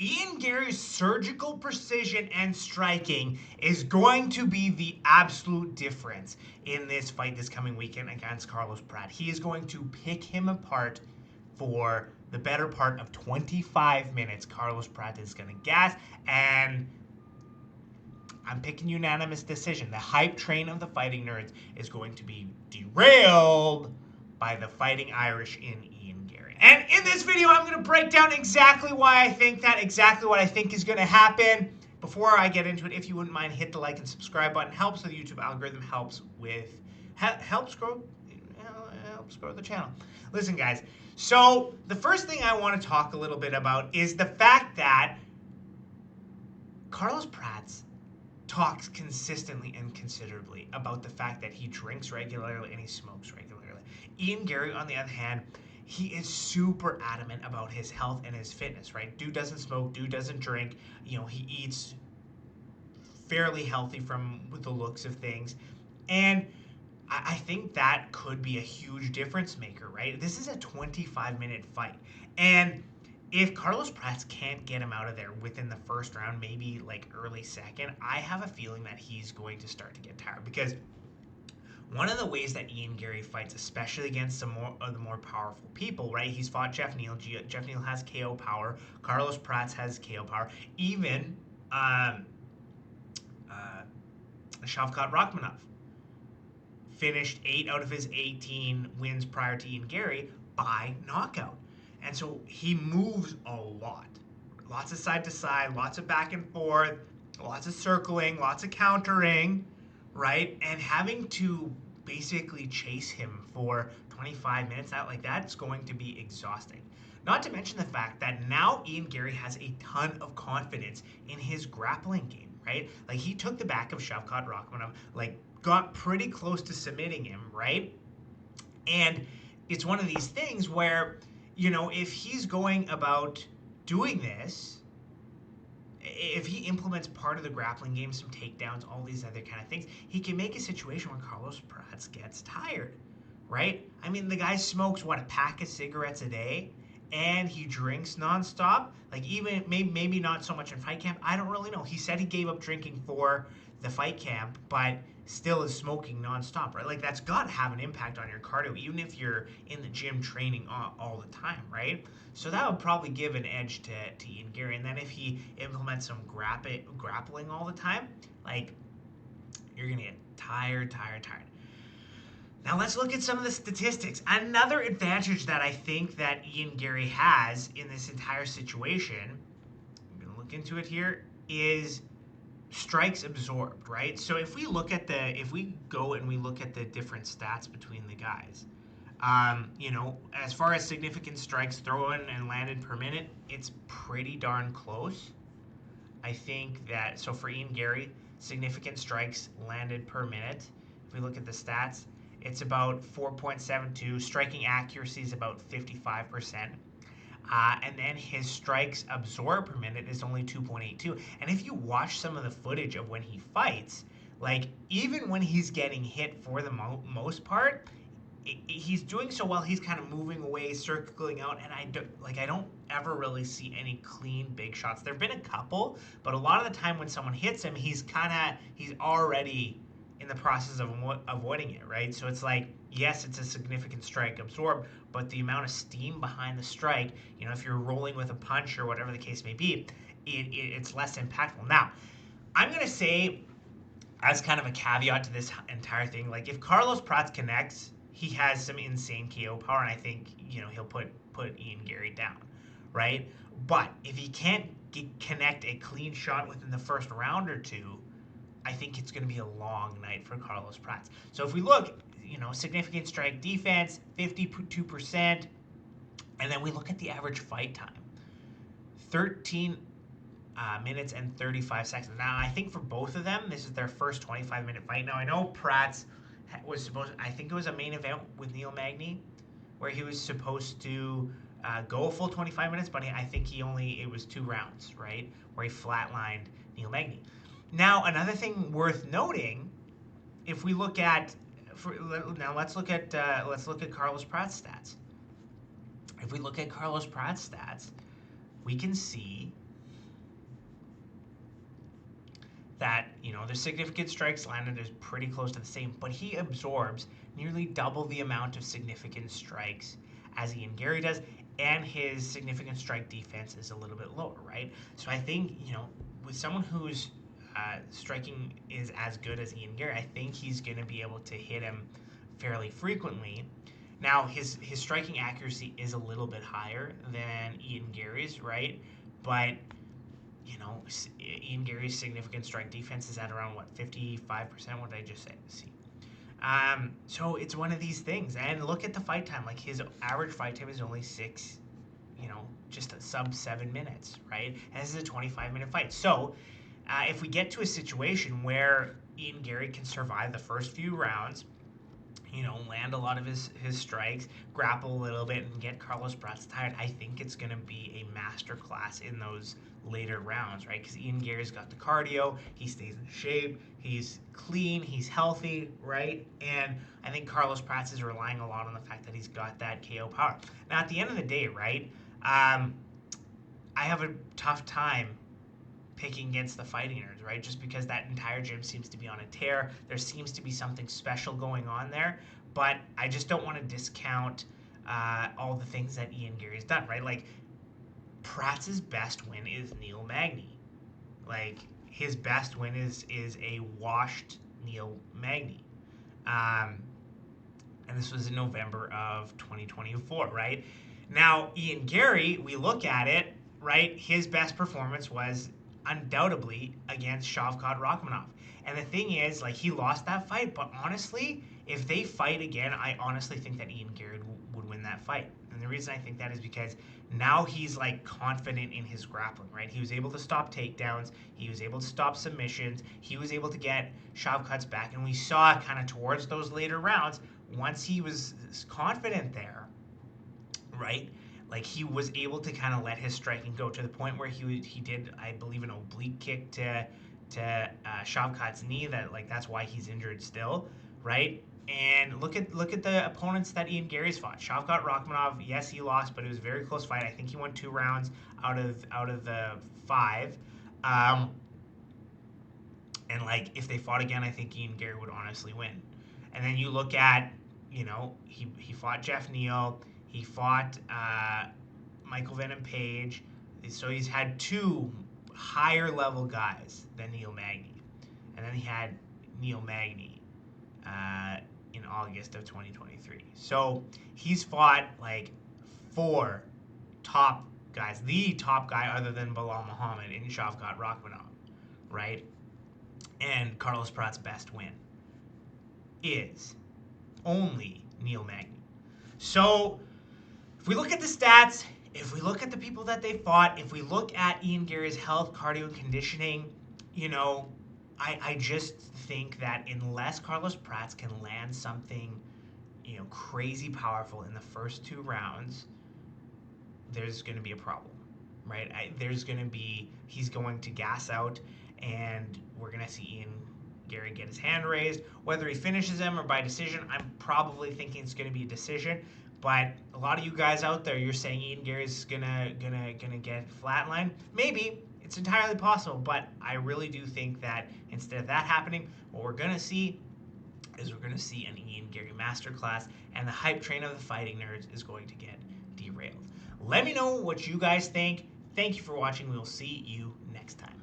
Ian Garry's surgical precision and striking is going to be the absolute difference in this fight this coming weekend against Carlos Prates. He is going to pick him apart for the better part of 25 minutes. Carlos Prates is going to gas, and I'm picking unanimous decision. The hype train of the fighting nerds is going to be derailed by the Fighting Irish in Ian Garry. And in this video, I'm going to break down exactly why I think that, exactly what I think is going to happen. Before I get into it, if you wouldn't mind, hit the like and subscribe button. Helps with the YouTube algorithm, helps grow the channel. Listen, guys. So the first thing I want to talk a little bit about is the fact that Carlos Prates talks consistently and considerably about the fact that he drinks regularly and he smokes regularly. Ian Garry, on the other hand, he is super adamant about his health and his fitness, right? Dude doesn't smoke, dude doesn't drink, he eats fairly healthy from the looks of things. And I think that could be a huge difference maker, right? This is a 25-minute fight. And if Carlos Prates can't get him out of there within the first round, maybe like early second, I have a feeling that he's going to start to get tired. Because one of the ways that Ian Garry fights, especially against some of the more powerful people, right? He's fought Jeff Neal. Jeff Neal has KO power. Carlos Prates has KO power. Even Shavkat Rakhmanov finished 8 out of his 18 wins prior to Ian Garry by knockout. And so he moves a lot. Lots of side to side, lots of back and forth, lots of circling, lots of countering, right? And having to basically chase him for 25 minutes, that's going to be exhausting. Not to mention the fact that now Ian Garry has a ton of confidence in his grappling game, right? Like, he took the back of Shavkat Rakhmanov, got pretty close to submitting him, right? And it's one of these things where, if he's going about doing this, if he implements part of the grappling game, some takedowns, all these other kind of things, he can make a situation where Carlos Prates gets tired, right? I mean, the guy smokes, a pack of cigarettes a day, and he drinks nonstop. Even maybe not so much in fight camp. I don't really know. He said he gave up drinking for the fight camp, but still is smoking nonstop, right? That's got to have an impact on your cardio, even if you're in the gym training all the time, right? So that would probably give an edge to Ian Garry. And then if he implements some grappling all the time, you're going to get tired. Now let's look at some of the statistics. Another advantage that I think that Ian Garry has in this entire situation, I'm going to look into it here, is strikes absorbed, right? So if we go and we look at the different stats between the guys, as far as significant strikes thrown and landed per minute, it's pretty darn close. I think that, so for Ian Garry, significant strikes landed per minute, if we look at the stats, it's about 4.72. Striking accuracy is about 55%. And then his strikes absorbed per minute is only 2.82. And if you watch some of the footage of when he fights, even when he's getting hit for the most part, he's doing so well. He's kind of moving away, circling out, and I don't ever really see any clean big shots. There've been a couple, but a lot of the time when someone hits him, he's already in the process of avoiding it, right? So it's yes, it's a significant strike absorbed, but the amount of steam behind the strike, if you're rolling with a punch or whatever the case may be, it's less impactful. Now, I'm going to say, as kind of a caveat to this entire thing, if Carlos Prates connects, he has some insane KO power, and I think, he'll put Ian Garry down, right? But if he can't connect a clean shot within the first round or two, I think it's going to be a long night for Carlos Prates. So if we look, significant strike defense, 52%, and then we look at the average fight time, 13 minutes and 35 seconds. Now, I think for both of them, this is their first 25-minute fight. Now, I know Prates I think it was a main event with Neil Magny, where he was supposed to go a full 25 minutes, but I think it was 2 rounds, right, where he flatlined Neil Magny. Now, another thing worth noting, if we look at, let's look at Carlos Prates' stats. If we look at Carlos Prates' stats, we can see that, the significant strikes landed is pretty close to the same, but he absorbs nearly double the amount of significant strikes as Ian Garry does, and his significant strike defense is a little bit lower, right? So I think, with someone whose striking is as good as Ian Garry, I think he's going to be able to hit him fairly frequently. Now, his striking accuracy is a little bit higher than Ian Garry's, right? But Ian Garry's significant strike defense is at around 55%. What did I just say? See. So it's one of these things. And look at the fight time. Like, his average fight time is only just a sub 7 minutes, right? And this is a 25-minute fight. So if we get to a situation where Ian Garry can survive the first few rounds, land a lot of his strikes, grapple a little bit, and get Carlos Prates tired, I think it's going to be a master class in those later rounds, right? Because Ian Garry's got the cardio, he stays in shape, he's clean, he's healthy, right? And I think Carlos Prates is relying a lot on the fact that he's got that KO power. Now, at the end of the day, right, I have a tough time picking against the Fighting Nerds, right? Just because that entire gym seems to be on a tear. There seems to be something special going on there, but I just don't want to discount all the things that Ian Garry's done, right? Like, Prates' best win is Neil Magny. Like, his best win is a washed Neil Magny. And this was in November of 2024, right? Now, Ian Garry, we look at it, right? His best performance was undoubtedly against Shavkat Rakhmanov. And the thing is, like, he lost that fight, but honestly, if they fight again, I honestly think that Ian Garry would win that fight. And the reason I think that is because now he's, like, confident in his grappling, right? He was able to stop takedowns. He was able to stop submissions. He was able to get Shavkat's back. And we saw kind of towards those later rounds, once he was confident there, right, like, he was able to kind of let his striking go to the point where he did, I believe, an oblique kick to Shavkat's knee. That's why he's injured still, right? And look at the opponents that Ian Garry's fought. Shavkat Rakhmanov, yes, he lost, but it was a very close fight. I think he won 2 rounds out of the 5. And, like, if they fought again, I think Ian Garry would honestly win. And then you look at, he fought Jeff Neal. He fought Michael Venom Page. So he's had 2 higher level guys than Neil Magny. And then he had Neil Magny in August of 2023. So he's fought, like, 4 top guys. The top guy other than Bilal Muhammad in Shavkat Rakhmanov, right? And Carlos Prates' best win is only Neil Magny. So if we look at the stats, if we look at the people that they fought, if we look at Ian Garry's health, cardio, and conditioning, I just think that unless Carlos Prates can land something, crazy powerful in the first 2 rounds, there's going to be a problem, right? He's going to gas out, and we're going to see Ian Garry get his hand raised. Whether he finishes him or by decision, I'm probably thinking it's going to be a decision. But a lot of you guys out there, you're saying Ian Garry's gonna get flatlined. Maybe. It's entirely possible, but I really do think that instead of that happening, what we're gonna see is we're gonna see an Ian Garry masterclass, and the hype train of the Fighting Nerds is going to get derailed. Let me know what you guys think. Thank you for watching. We'll see you next time.